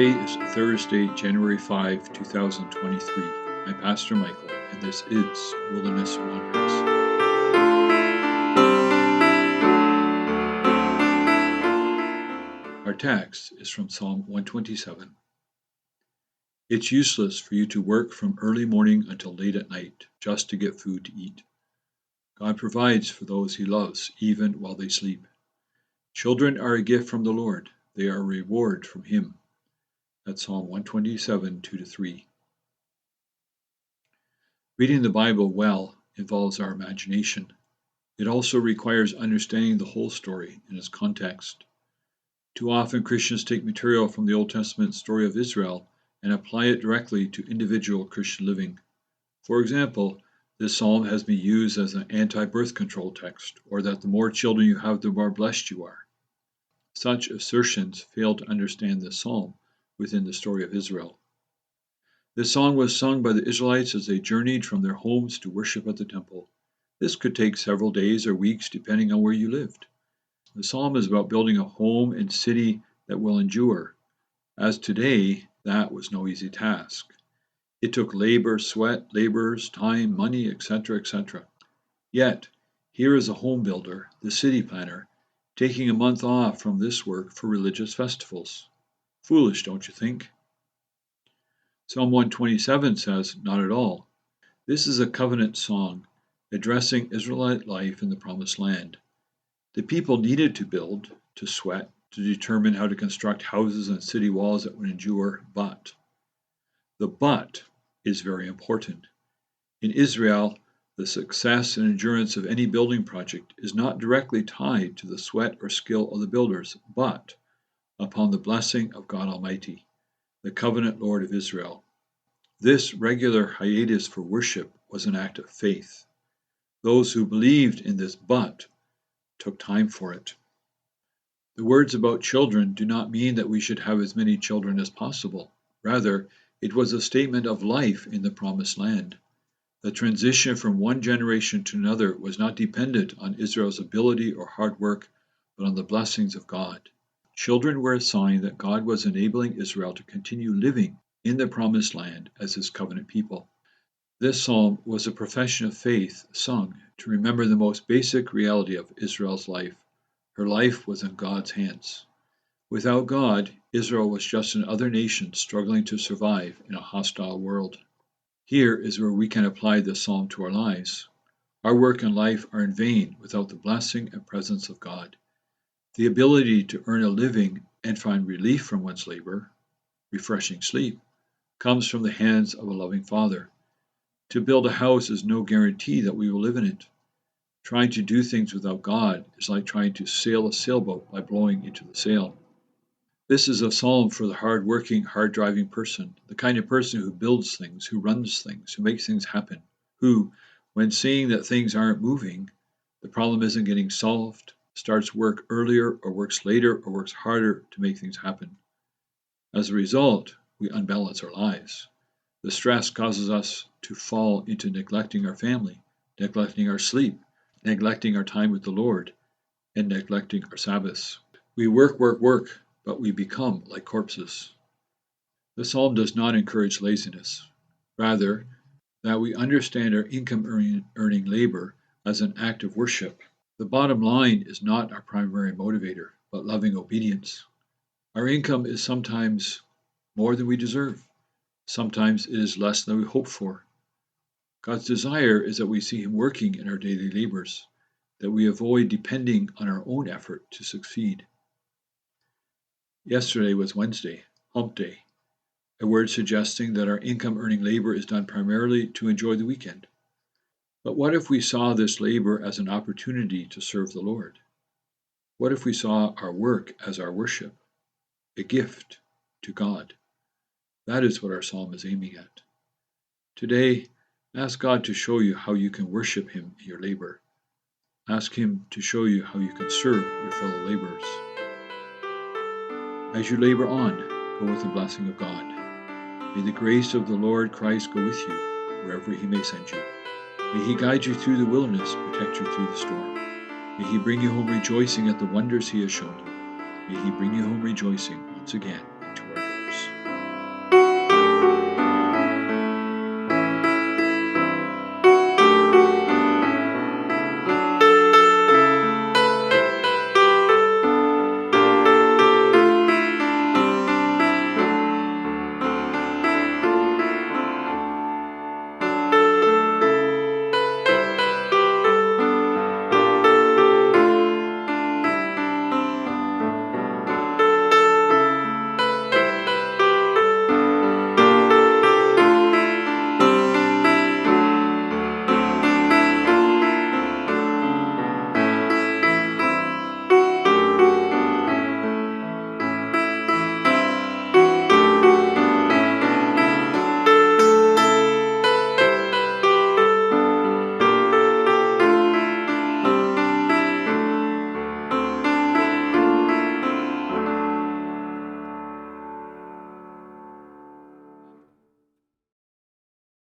Today is Thursday, January 5, 2023. I'm Pastor Michael, and this is Wilderness Wanderings. Our text is from Psalm 127. It's useless for you to work from early morning until late at night just to get food to eat. God provides for those he loves, even while they sleep. Children are a gift from the Lord. They are a reward from him. That's Psalm 127, 2-3. Reading the Bible well involves our imagination. It also requires understanding the whole story in its context. Too often Christians take material from the Old Testament story of Israel and apply it directly to individual Christian living. For example, this psalm has been used as an anti-birth control text, or that the more children you have, the more blessed you are. Such assertions fail to understand this psalm within the story of Israel. This song was sung by the Israelites as they journeyed from their homes to worship at the temple. This could take several days or weeks depending on where you lived. The psalm is about building a home and city that will endure. As today, that was no easy task. It took labor, sweat, laborers, time, money, etc., etc. Yet, here is a home builder, the city planner, taking a month off from this work for religious festivals. Foolish, don't you think? Psalm 127 says, not at all. This is a covenant song addressing Israelite life in the Promised Land. The people needed to build, to sweat, to determine how to construct houses and city walls that would endure, but the but is very important. In Israel, the success and endurance of any building project is not directly tied to the sweat or skill of the builders, but upon the blessing of God Almighty, the covenant Lord of Israel. This regular hiatus for worship was an act of faith. Those who believed in this but took time for it. The words about children do not mean that we should have as many children as possible. Rather, it was a statement of life in the Promised Land. The transition from one generation to another was not dependent on Israel's ability or hard work, but on the blessings of God. Children were a sign that God was enabling Israel to continue living in the Promised Land as his covenant people. This psalm was a profession of faith sung to remember the most basic reality of Israel's life. Her life was in God's hands. Without God, Israel was just another nation struggling to survive in a hostile world. Here is where we can apply this psalm to our lives. Our work and life are in vain without the blessing and presence of God. The ability to earn a living and find relief from one's labor, refreshing sleep, comes from the hands of a loving Father. To build a house is no guarantee that we will live in it. Trying to do things without God is like trying to sail a sailboat by blowing into the sail. This is a psalm for the hard-working, hard-driving person, the kind of person who builds things, who runs things, who makes things happen, who, when seeing that things aren't moving, the problem isn't getting solved, starts work earlier or works later or works harder to make things happen. As a result, we unbalance our lives. The stress causes us to fall into neglecting our family, neglecting our sleep, neglecting our time with the Lord, and neglecting our Sabbaths. We work, but we become like corpses. The psalm does not encourage laziness. Rather, that we understand our income-earning labor as an act of worship. The bottom line is not our primary motivator, but loving obedience. Our income is sometimes more than we deserve. Sometimes it is less than we hope for. God's desire is that we see him working in our daily labors, that we avoid depending on our own effort to succeed. Yesterday was Wednesday, hump day, a word suggesting that our income-earning labor is done primarily to enjoy the weekend. But what if we saw this labor as an opportunity to serve the Lord? What if we saw our work as our worship, a gift to God? That is what our psalm is aiming at. Today, ask God to show you how you can worship him in your labor. Ask him to show you how you can serve your fellow laborers. As you labor on, go with the blessing of God. May the grace of the Lord Christ go with you wherever he may send you. May he guide you through the wilderness, protect you through the storm. May he bring you home rejoicing at the wonders he has shown you. May he bring you home rejoicing once again